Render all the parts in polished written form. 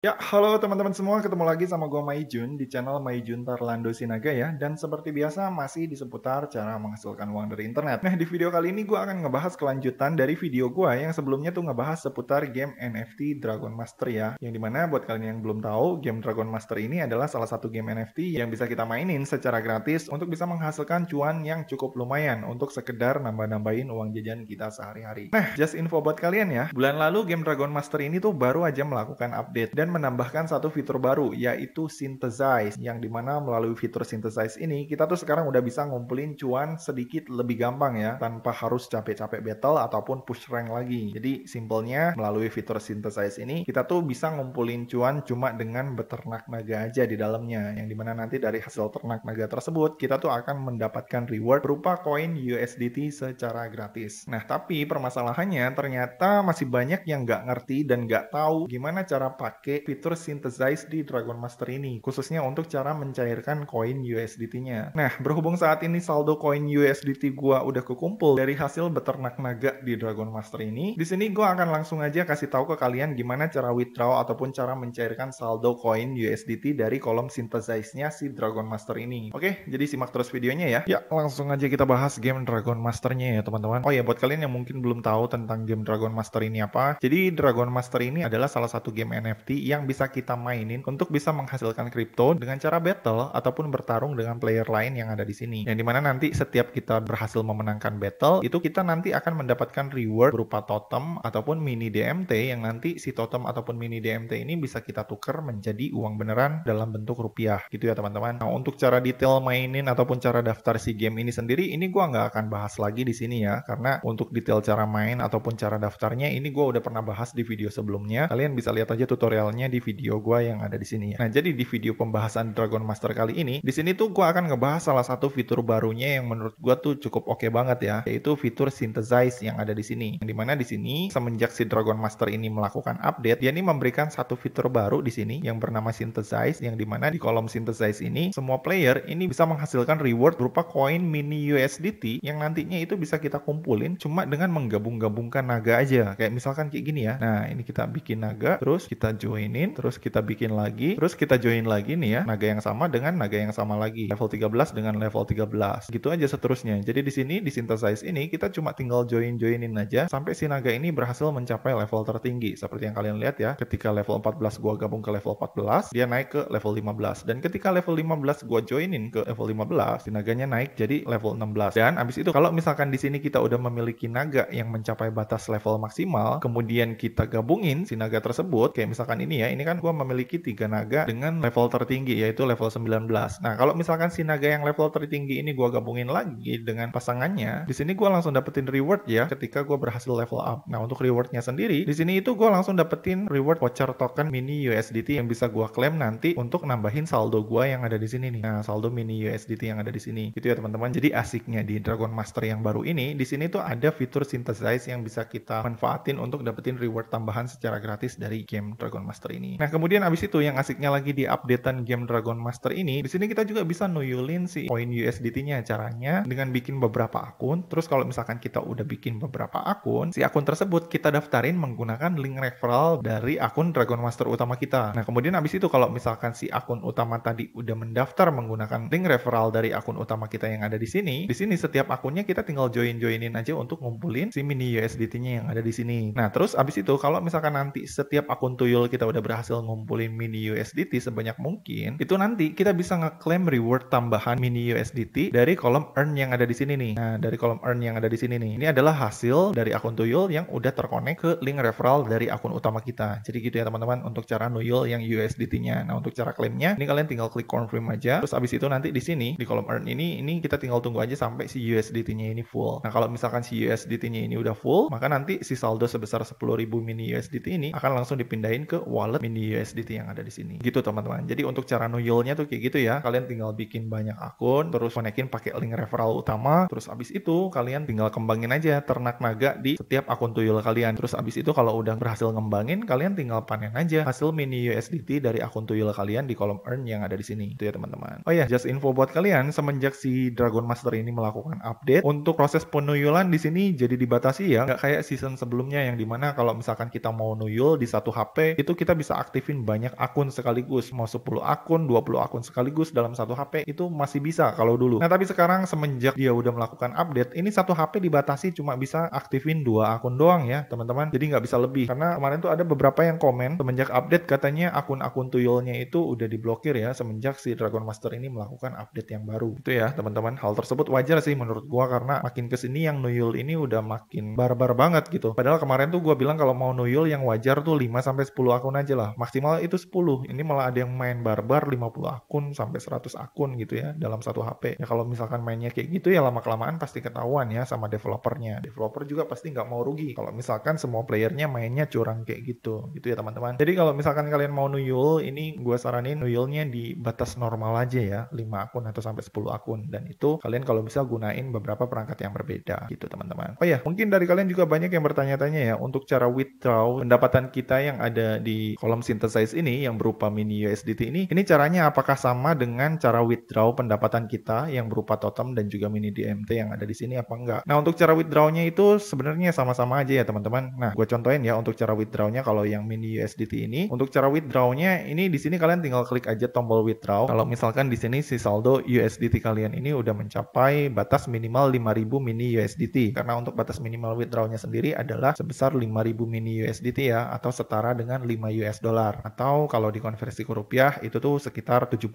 Ya, halo teman-teman semua, ketemu lagi sama gue Maijun di channel Maijun Tarlando Sinaga ya. Dan seperti biasa masih di seputar cara menghasilkan uang dari internet. Nah, di video kali ini gue akan ngebahas kelanjutan dari video gue yang sebelumnya tuh ngebahas seputar game NFT Dragon Master ya. Yang dimana buat kalian yang belum tahu, game Dragon Master ini adalah salah satu game NFT yang bisa kita mainin secara gratis untuk bisa menghasilkan cuan yang cukup lumayan untuk sekedar nambah-nambahin uang jajan kita sehari-hari. Nah, just info buat kalian ya, bulan lalu game Dragon Master ini tuh baru aja melakukan update dan menambahkan satu fitur baru, yaitu Synthesize, yang dimana melalui fitur Synthesize ini kita tuh sekarang udah bisa ngumpulin cuan sedikit lebih gampang ya, tanpa harus capek-capek battle ataupun push rank lagi. Jadi simpelnya melalui fitur Synthesize ini kita tuh bisa ngumpulin cuan cuma dengan beternak naga aja di dalamnya, yang dimana nanti dari hasil ternak naga tersebut kita tuh akan mendapatkan reward berupa koin USDT secara gratis. Nah, tapi permasalahannya ternyata masih banyak yang nggak ngerti dan nggak tahu gimana cara pakai fitur Synthesize di Dragon Master ini, khususnya untuk cara mencairkan koin USDT-nya. Nah, berhubung saat ini saldo koin USDT gua udah kekumpul dari hasil beternak naga di Dragon Master ini, di sini gua akan langsung aja kasih tahu ke kalian gimana cara withdraw ataupun cara mencairkan saldo koin USDT dari kolom Synthesize-nya si Dragon Master ini. Oke, jadi simak terus videonya ya. Ya, langsung aja kita bahas game Dragon Master-nya ya, teman-teman. Oh ya, buat kalian yang mungkin belum tahu tentang game Dragon Master ini apa, jadi Dragon Master ini adalah salah satu game NFT yang bisa kita mainin untuk bisa menghasilkan kripto dengan cara battle ataupun bertarung dengan player lain yang ada di sini. Yang dimana nanti setiap kita berhasil memenangkan battle, itu kita nanti akan mendapatkan reward berupa totem ataupun mini DMT, yang nanti si totem ataupun mini DMT ini bisa kita tuker menjadi uang beneran dalam bentuk rupiah. Gitu ya teman-teman. Nah, untuk cara detail mainin ataupun cara daftar si game ini sendiri, ini gua nggak akan bahas lagi di sini ya, karena untuk detail cara main ataupun cara daftarnya ini gua udah pernah bahas di video sebelumnya. Kalian bisa lihat aja tutorialnya di video gua yang ada di sini ya. Nah, jadi di video pembahasan Dragon Master kali ini, di sini tuh gua akan ngebahas salah satu fitur barunya yang menurut gua tuh cukup oke banget ya, yaitu fitur Synthesize yang ada di sini. Yang dimana di sini semenjak si Dragon Master ini melakukan update, dia ini memberikan satu fitur baru di sini yang bernama Synthesize, yang dimana di kolom Synthesize ini semua player ini bisa menghasilkan reward berupa koin mini USDT yang nantinya itu bisa kita kumpulin cuma dengan menggabung-gabungkan naga aja. Kayak misalkan kayak gini ya. Nah, ini kita bikin naga, terus kita joinin, terus kita bikin lagi, terus kita join lagi nih ya, naga yang sama dengan naga yang sama lagi, level 13 dengan level 13, gitu aja seterusnya. Jadi di sini di Synthesize ini kita cuma tinggal joinin aja sampai si naga ini berhasil mencapai level tertinggi. Seperti yang kalian lihat ya, ketika level 14 gua gabung ke level 14, dia naik ke level 15, dan ketika level 15 gua joinin ke level 15, si naganya naik jadi level 16. Dan abis itu kalau misalkan di sini kita udah memiliki naga yang mencapai batas level maksimal, kemudian kita gabungin si naga tersebut, kayak misalkan ini ya, ini kan gua memiliki 3 naga dengan level tertinggi yaitu level 19. Nah, kalau misalkan si naga yang level tertinggi ini gua gabungin lagi dengan pasangannya, di sini gua langsung dapetin reward ya ketika gua berhasil level up. Nah, untuk rewardnya sendiri, di sini itu gua langsung dapetin reward voucher token mini USDT yang bisa gua klaim nanti untuk nambahin saldo gua yang ada di sini nih. Nah, saldo mini USDT yang ada di sini. Gitu ya teman-teman. Jadi asiknya di Dragon Master yang baru ini, di sini tuh ada fitur Synthesize yang bisa kita manfaatin untuk dapetin reward tambahan secara gratis dari game Dragon Master ini. Nah, kemudian abis itu yang asiknya lagi di updatean game Dragon Master ini, di sini kita juga bisa nuyulin si koin USDT-nya. Caranya dengan bikin beberapa akun. Terus kalau misalkan kita udah bikin beberapa akun, si akun tersebut kita daftarin menggunakan link referral dari akun Dragon Master utama kita. Nah, kemudian abis itu kalau misalkan si akun utama tadi udah mendaftar menggunakan link referral dari akun utama kita yang ada di sini setiap akunnya kita tinggal joinin aja untuk ngumpulin si mini USDT-nya yang ada di sini. Nah, terus abis itu kalau misalkan nanti setiap akun tuyul kita udah berhasil ngumpulin mini USDT sebanyak mungkin, itu nanti kita bisa ngeklaim reward tambahan mini USDT dari kolom earn yang ada di sini nih. Nah, dari kolom earn yang ada di sini nih. Ini adalah hasil dari akun tuyul yang udah terkonek ke link referral dari akun utama kita. Jadi gitu ya teman-teman untuk cara nuyul yang USDT-nya. Nah, untuk cara klaimnya, ini kalian tinggal klik confirm aja. Terus abis itu nanti di sini di kolom earn ini kita tinggal tunggu aja sampai si USDT-nya ini full. Nah, kalau misalkan si USDT-nya ini udah full, maka nanti si saldo sebesar 10.000 mini USDT ini akan langsung dipindahin ke wallet mini USDT yang ada di sini. Gitu teman-teman. Jadi untuk cara nuyulnya tuh kayak gitu ya. Kalian tinggal bikin banyak akun, terus konekin pakai link referral utama, terus abis itu kalian tinggal kembangin aja ternak naga di setiap akun tuyul kalian. Terus abis itu kalau udah berhasil ngembangin, kalian tinggal panen aja hasil mini USDT dari akun tuyul kalian di kolom earn yang ada di sini. Itu ya teman-teman. Oh ya, just info buat kalian, semenjak si Dragon Master ini melakukan update, untuk proses penuyulan di sini jadi dibatasi ya, nggak kayak season sebelumnya yang dimana kalau misalkan kita mau nuyul di satu HP, itu kita kita bisa aktifin banyak akun sekaligus, mau 10 akun, 20 akun sekaligus dalam satu HP itu masih bisa kalau dulu. Nah, tapi sekarang semenjak dia udah melakukan update, ini satu HP dibatasi cuma bisa aktifin 2 akun doang ya, teman-teman. Jadi nggak bisa lebih. Karena kemarin tuh ada beberapa yang komen semenjak update katanya akun-akun tuyulnya itu udah diblokir ya semenjak si Dragon Master ini melakukan update yang baru. Itu ya, teman-teman. Hal tersebut wajar sih menurut gua karena makin kesini yang nuyul ini udah makin barbar banget gitu. Padahal kemarin tuh gua bilang kalau mau nuyul yang wajar tuh 5 sampai 10 akun aja lah. Maksimal itu 10. Ini malah ada yang main barbar 50 akun sampai 100 akun gitu ya dalam satu HP. Ya kalau misalkan mainnya kayak gitu ya lama-kelamaan pasti ketahuan ya sama developernya. Developer juga pasti nggak mau rugi kalau misalkan semua playernya mainnya curang kayak gitu ya teman-teman. Jadi kalau misalkan kalian mau nuyul, ini gue saranin nuyulnya di batas normal aja ya, 5 akun atau sampai 10 akun. Dan itu kalian kalau bisa gunain beberapa perangkat yang berbeda gitu teman-teman. Oh ya, mungkin dari kalian juga banyak yang bertanya-tanya ya, untuk cara withdraw pendapatan kita yang ada di kolom synthesize ini yang berupa mini USDT ini caranya apakah sama dengan cara withdraw pendapatan kita yang berupa totem dan juga mini DMT yang ada di sini apa enggak? Nah, untuk cara withdrawnya itu sebenarnya sama-sama aja ya teman-teman. Nah, gue contohin ya untuk cara withdrawnya kalau yang mini USDT ini. Untuk cara withdrawnya ini di sini kalian tinggal klik aja tombol withdraw. Kalau misalkan di sini si saldo USDT kalian ini udah mencapai batas minimal 5.000 mini USDT. Karena untuk batas minimal withdrawnya sendiri adalah sebesar 5.000 mini USDT ya, atau setara dengan 5 US dollar. Atau kalau dikonversi ke rupiah itu tuh sekitar 75.000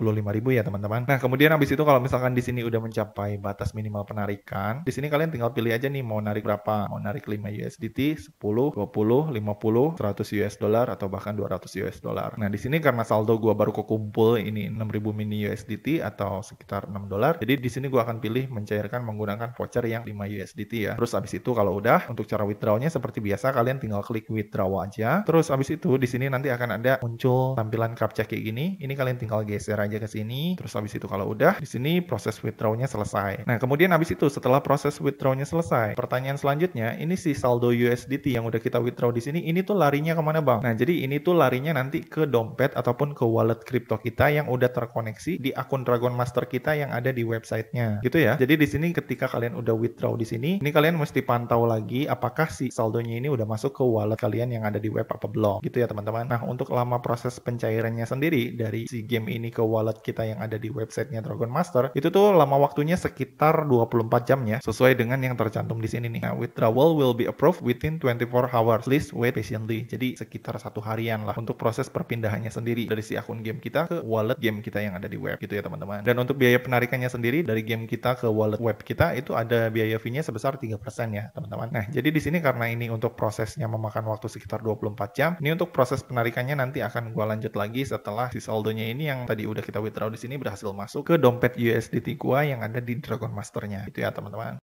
ya teman-teman. Nah, kemudian habis itu kalau misalkan di sini udah mencapai batas minimal penarikan, di sini kalian tinggal pilih aja nih mau narik berapa. Mau narik 5 USDT, 10, 20, 50, 100 US dollar atau bahkan 200 US dollar. Nah, di sini karena saldo gua baru kekumpul ini 6.000 mini USDT atau sekitar 6 dolar. Jadi di sini gua akan pilih mencairkan menggunakan voucher yang 5 USDT ya. Terus habis itu kalau udah untuk cara withdrawnya seperti biasa kalian tinggal klik withdraw aja. Terus habis itu di sini nanti akan ada muncul tampilan captcha kayak gini. Ini kalian tinggal geser aja ke sini. Terus habis itu kalau udah di sini proses withdrawnya selesai. Nah, kemudian habis itu setelah proses withdrawnya selesai, pertanyaan selanjutnya, ini si saldo USDT yang udah kita withdraw di sini, ini tuh larinya kemana bang? Nah, jadi ini tuh larinya nanti ke dompet ataupun ke wallet kripto kita yang udah terkoneksi di akun Dragon Master kita yang ada di websitenya, gitu ya. Jadi di sini ketika kalian udah withdraw di sini, ini kalian mesti pantau lagi apakah si saldonya ini udah masuk ke wallet kalian yang ada di web apa belum, gitu ya teman-teman. Nah, untuk lama proses pencairannya sendiri dari si game ini ke wallet kita yang ada di websitenya Dragon Master, itu tuh lama waktunya sekitar 24 jam ya, sesuai dengan yang tercantum di sini nih. Nah, withdrawal will be approved within 24 hours. Please wait patiently. Jadi sekitar 1 harian lah untuk proses perpindahannya sendiri dari si akun game kita ke wallet game kita yang ada di web, gitu ya teman-teman. Dan untuk biaya penarikannya sendiri dari game kita ke wallet web kita itu ada biaya fee-nya sebesar 3% ya teman-teman. Nah, jadi di sini karena ini untuk prosesnya memakan waktu sekitar 24 jam, ini untuk proses penarikannya nanti akan gua lanjut lagi setelah si saldonya ini yang tadi udah kita withdraw di sini berhasil masuk ke dompet USDT gua yang ada di Dragon Master-nya. Itu ya teman-teman.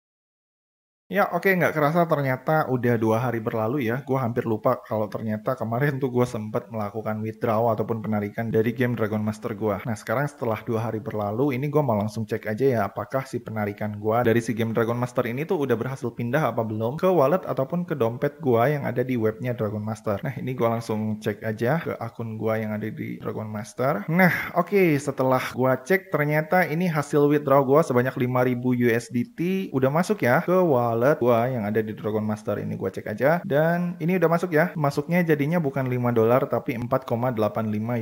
Ya, oke, nggak kerasa ternyata udah 2 hari berlalu ya. Gue hampir lupa kalau ternyata kemarin tuh gue sempat melakukan withdraw ataupun penarikan dari game Dragon Master gue. Nah, sekarang setelah 2 hari berlalu, ini gue mau langsung cek aja ya apakah si penarikan gue dari si game Dragon Master ini tuh udah berhasil pindah apa belum ke wallet ataupun ke dompet gue yang ada di webnya Dragon Master. Nah, ini gue langsung cek aja ke akun gue yang ada di Dragon Master. Nah, oke, setelah gue cek ternyata ini hasil withdraw gue sebanyak 5.000 USDT udah masuk ya ke wallet gua yang ada di Dragon Master. Ini gua cek aja dan ini udah masuk ya. Masuknya jadinya bukan 5 dolar tapi 4,85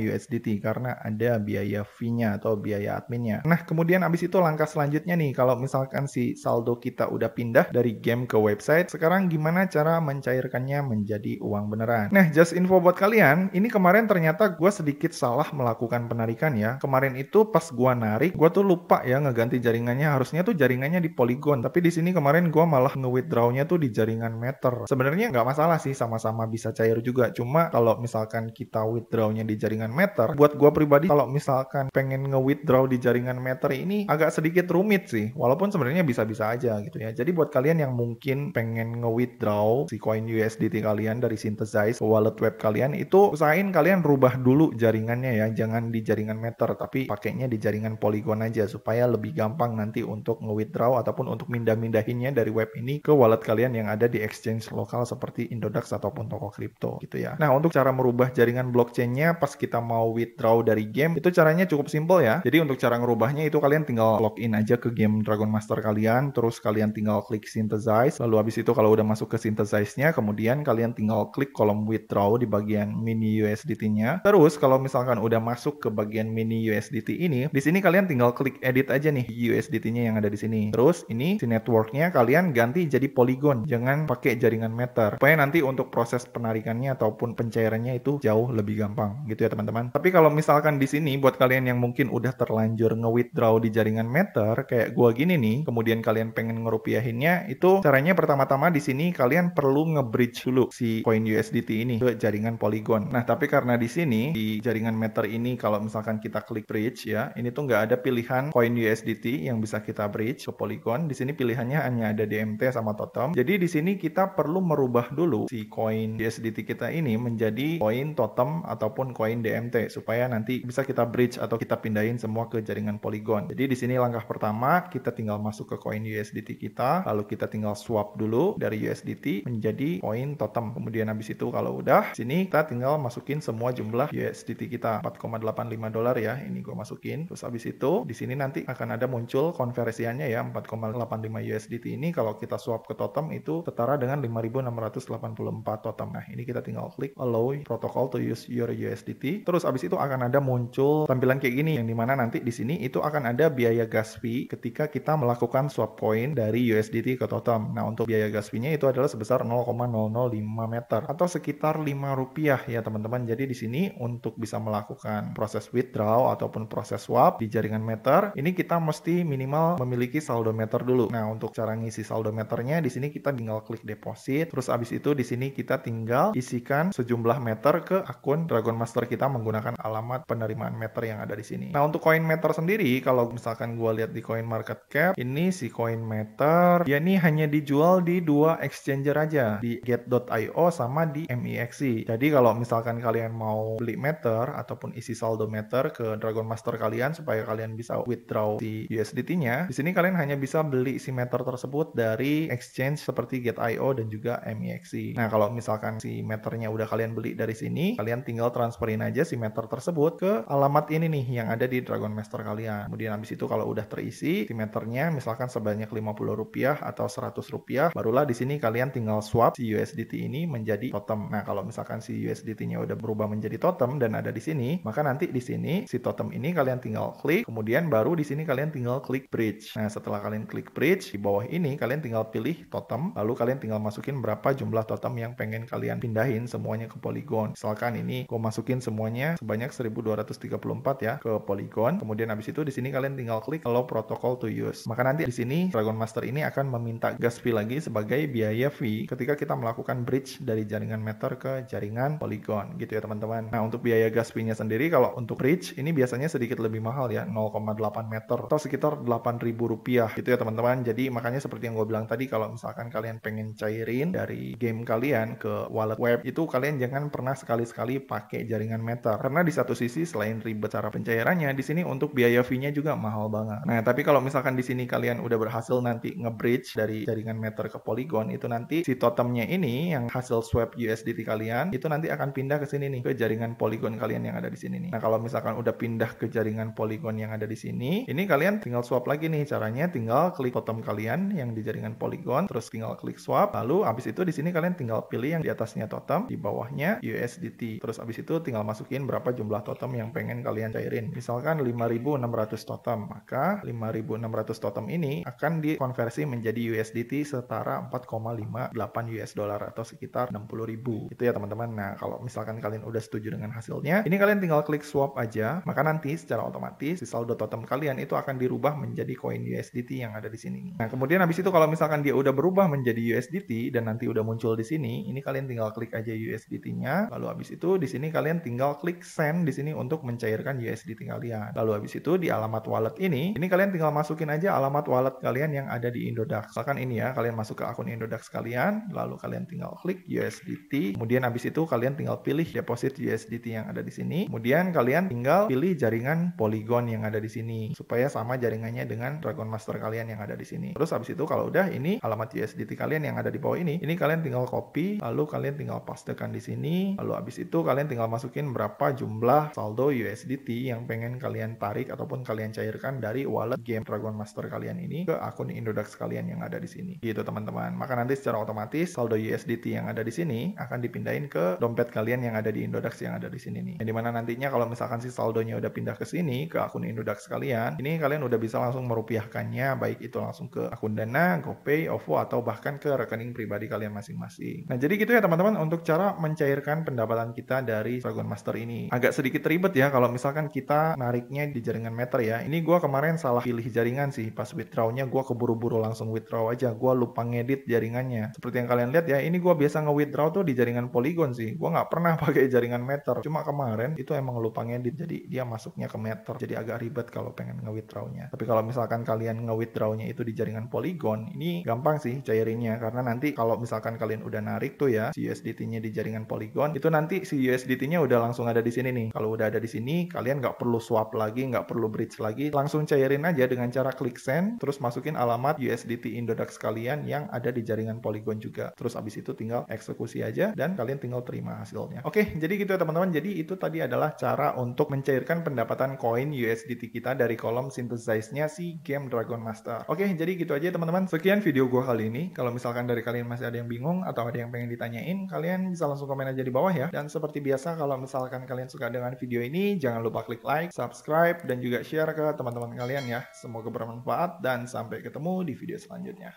USDT karena ada biaya fee-nya atau biaya adminnya. Nah, kemudian abis itu langkah selanjutnya nih, kalau misalkan si saldo kita udah pindah dari game ke website, sekarang gimana cara mencairkannya menjadi uang beneran? Nah, just info buat kalian, ini kemarin ternyata gua sedikit salah melakukan penarikan ya. Kemarin itu pas gua narik, gua tuh lupa ya ngeganti jaringannya. Harusnya tuh jaringannya di Polygon, tapi di sini kemarin gua malah nge-withdrawnya tuh di jaringan Matter. Sebenarnya nggak masalah sih, sama-sama bisa cair juga. Cuma kalau misalkan kita withdrawnya di jaringan Matter, buat gua pribadi kalau misalkan pengen nge-withdraw di jaringan Matter ini agak sedikit rumit sih. Walaupun sebenarnya bisa-bisa aja gitu ya. Jadi buat kalian yang mungkin pengen nge-withdraw si coin USDT kalian dari Synthesize ke wallet web kalian, itu usahain kalian rubah dulu jaringannya ya. Jangan di jaringan Matter, tapi pakainya di jaringan Polygon aja supaya lebih gampang nanti untuk nge-withdraw ataupun untuk mindah-mindahinnya dari web ini ke wallet kalian yang ada di exchange lokal seperti Indodax ataupun toko kripto gitu ya. Nah, untuk cara merubah jaringan blockchain-nya pas kita mau withdraw dari game, itu caranya cukup simpel ya. Jadi untuk cara ngerubahnya itu kalian tinggal login aja ke game Dragon Master kalian, terus kalian tinggal klik synthesize, lalu habis itu kalau udah masuk ke synthesize-nya, kemudian kalian tinggal klik kolom withdraw di bagian mini USDT-nya. Terus kalau misalkan udah masuk ke bagian mini USDT ini, di sini kalian tinggal klik edit aja nih USDT-nya yang ada di sini. Terus ini si network-nya kalian ganti jadi Polygon, jangan pakai jaringan Matter. Supaya nanti untuk proses penarikannya ataupun pencairannya itu jauh lebih gampang gitu ya teman-teman. Tapi kalau misalkan di sini buat kalian yang mungkin udah terlanjur nge-withdraw di jaringan Matter kayak gua gini nih, kemudian kalian pengen ngerupiahinnya, itu caranya pertama-tama di sini kalian perlu nge-bridge dulu si koin USDT ini ke jaringan Polygon. Nah, tapi karena di sini di jaringan Matter ini kalau misalkan kita klik bridge ya, ini tuh nggak ada pilihan koin USDT yang bisa kita bridge ke Polygon. Di sini pilihannya hanya ada DMT sama Totem. Jadi di sini kita perlu merubah dulu si koin USDT kita ini menjadi koin Totem ataupun koin DMT supaya nanti bisa kita bridge atau kita pindahin semua ke jaringan Polygon. Jadi di sini langkah pertama kita tinggal masuk ke koin USDT kita, lalu kita tinggal swap dulu dari USDT menjadi koin Totem. Kemudian habis itu kalau udah, sini kita tinggal masukin semua jumlah USDT kita 4,85 dolar ya. Ini gue masukin. Terus habis itu di sini nanti akan ada muncul konversiannya ya 4,85 USDT ini kalau kita swap ke Totem itu setara dengan 5.684 Totem. Nah, ini kita tinggal klik allow protocol to use your USDT. Terus habis itu akan ada muncul tampilan kayak gini yang dimana nanti di sini itu akan ada biaya gas fee ketika kita melakukan swap coin dari USDT ke Totem. Nah, untuk biaya gas fee-nya itu adalah sebesar 0,005 meter atau sekitar 5 rupiah ya teman-teman. Jadi di sini untuk bisa melakukan proses withdraw ataupun proses swap di jaringan Matter, ini kita mesti minimal memiliki saldo Matter dulu. Nah, untuk cara ngisi saldo Matternya di sini kita tinggal klik deposit, terus abis itu di sini kita tinggal isikan sejumlah Matter ke akun Dragon Master kita menggunakan alamat penerimaan Matter yang ada di sini. Nah, untuk koin Matter sendiri, kalau misalkan gua lihat di Coin Market Cap, ini si koin Matter, ya ini hanya dijual di dua exchanger aja, di Get.io sama di MEXC. Jadi kalau misalkan kalian mau beli Matter ataupun isi saldo Matter ke Dragon Master kalian supaya kalian bisa withdraw si USDT-nya, di sini kalian hanya bisa beli si Matter tersebut dari exchange seperti Get.io dan juga MEXC. Nah, kalau misalkan si Matternya udah kalian beli dari sini, kalian tinggal transferin aja si Matter tersebut ke alamat ini nih yang ada di Dragon Master kalian. Kemudian habis itu kalau udah terisi si Matternya misalkan sebanyak 50 rupiah atau 100 rupiah, barulah di sini kalian tinggal swap si USDT ini menjadi Totem. Nah, kalau misalkan si USDT-nya udah berubah menjadi Totem dan ada di sini, maka nanti di sini si Totem ini kalian tinggal klik, kemudian baru di sini kalian tinggal klik bridge. Nah, setelah kalian klik bridge, di bawah ini kalian tinggal pilih Totem, lalu kalian tinggal masukin berapa jumlah Totem yang pengen kalian pindahin semuanya ke Polygon. Misalkan ini gue masukin semuanya sebanyak 1234 ya ke Polygon. Kemudian habis itu di sini kalian tinggal klik allow protocol to use. Maka nanti di sini Dragon Master ini akan meminta gas fee lagi sebagai biaya fee ketika kita melakukan bridge dari jaringan Matter ke jaringan Polygon gitu ya teman-teman. Nah, untuk biaya gas fee-nya sendiri kalau untuk bridge ini biasanya sedikit lebih mahal ya, 0,8 meter atau sekitar 8.000 rupiah gitu ya teman-teman. Jadi makanya seperti yang gue bilang tadi, kalau misalkan kalian pengen cairin dari game kalian ke wallet web, itu kalian jangan pernah sekali-sekali pakai jaringan Matter karena di satu sisi selain ribet cara pencairannya, di sini untuk biaya fee-nya juga mahal banget. Nah, tapi kalau misalkan di sini kalian udah berhasil nanti nge-bridge dari jaringan Matter ke Polygon, itu nanti si totemnya ini yang hasil swap USDT kalian itu nanti akan pindah ke sini nih, ke jaringan Polygon kalian yang ada di sini nih. Nah, kalau misalkan udah pindah ke jaringan Polygon yang ada di sini, ini kalian tinggal swap lagi nih. Caranya tinggal klik totem kalian yang di jaringan Polygon, terus tinggal klik swap. Lalu abis itu di sini kalian tinggal pilih yang di atasnya totem, di bawahnya USDT. Terus abis itu tinggal masukin berapa jumlah totem yang pengen kalian cairin. Misalkan 5.600 totem, maka 5.600 totem ini akan dikonversi menjadi USDT setara 4,58 US dollar atau sekitar 60.000. Itu ya teman-teman. Nah, kalau misalkan kalian udah setuju dengan hasilnya, ini kalian tinggal klik swap aja, maka nanti secara otomatis si saldo totem kalian itu akan dirubah menjadi koin USDT yang ada di sini. Nah, kemudian habis itu kalau misalkan dia udah berubah menjadi USDT dan nanti udah muncul di sini, ini kalian tinggal klik aja USDT-nya. Lalu habis itu di sini kalian tinggal klik send di sini untuk mencairkan USDT kalian. Lalu habis itu di alamat wallet ini kalian tinggal masukin aja alamat wallet kalian yang ada di Indodax. Misalkan ini ya, kalian masuk ke akun Indodax kalian, lalu kalian tinggal klik USDT. Kemudian habis itu kalian tinggal pilih deposit USDT yang ada di sini. Kemudian kalian tinggal pilih jaringan Polygon yang ada di sini supaya sama jaringannya dengan Dragon Master kalian yang ada di sini. Terus habis itu kalau udah udah, ini alamat USDT kalian yang ada di bawah ini kalian tinggal copy, lalu kalian tinggal pastekan di sini, lalu abis itu kalian tinggal masukin berapa jumlah saldo USDT yang pengen kalian tarik ataupun kalian cairkan dari wallet game Dragon Master kalian ini ke akun Indodax kalian yang ada di sini. Gitu teman-teman. Maka nanti secara otomatis saldo USDT yang ada di sini akan dipindahin ke dompet kalian yang ada di Indodax yang ada di sini nih. Yang dimana nantinya kalau misalkan si saldonya udah pindah ke sini ke akun Indodax kalian, ini kalian udah bisa langsung merupiahkannya, baik itu langsung ke akun Dana, GoPay, OVO, atau bahkan ke rekening pribadi kalian masing-masing. Nah, jadi gitu ya teman-teman untuk cara mencairkan pendapatan kita dari Dragon Master ini. Agak sedikit ribet ya kalau misalkan kita nariknya di jaringan Matter ya. Ini gua kemarin salah pilih jaringan sih. Pas withdrawnya gua keburu-buru langsung withdraw aja. Gua lupa ngedit jaringannya. Seperti yang kalian lihat ya, ini gua biasa nge-withdraw tuh di jaringan Polygon sih. Gua nggak pernah pakai jaringan Matter. Cuma kemarin itu emang lupa ngedit. Jadi dia masuknya ke Matter. Jadi agak ribet kalau pengen nge-withdrawnya. Tapi kalau misalkan kalian nge-withdrawnya itu di jaringan Polygon, ini gampang sih cairinnya. Karena nanti kalau misalkan kalian udah narik tuh ya si USDT-nya di jaringan Polygon, itu nanti si USDT-nya udah langsung ada di sini nih. Kalau udah ada di sini, kalian nggak perlu swap lagi, nggak perlu bridge lagi, langsung cairin aja dengan cara klik send, terus masukin alamat USDT Indodax kalian yang ada di jaringan Polygon juga. Terus abis itu tinggal eksekusi aja dan kalian tinggal terima hasilnya. Oke, jadi gitu ya teman-teman. Jadi itu tadi adalah cara untuk mencairkan pendapatan koin USDT kita dari kolom synthesize-nya si game Dragon Master. Oke, jadi gitu aja teman-teman. Sekian video gue kali ini. Kalau misalkan dari kalian masih ada yang bingung atau ada yang pengen ditanyain, kalian bisa langsung komen aja di bawah ya. Dan seperti biasa, kalau misalkan kalian suka dengan video ini, jangan lupa klik like, subscribe, dan juga share ke teman-teman kalian ya. Semoga bermanfaat dan sampai ketemu di video selanjutnya.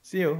See you!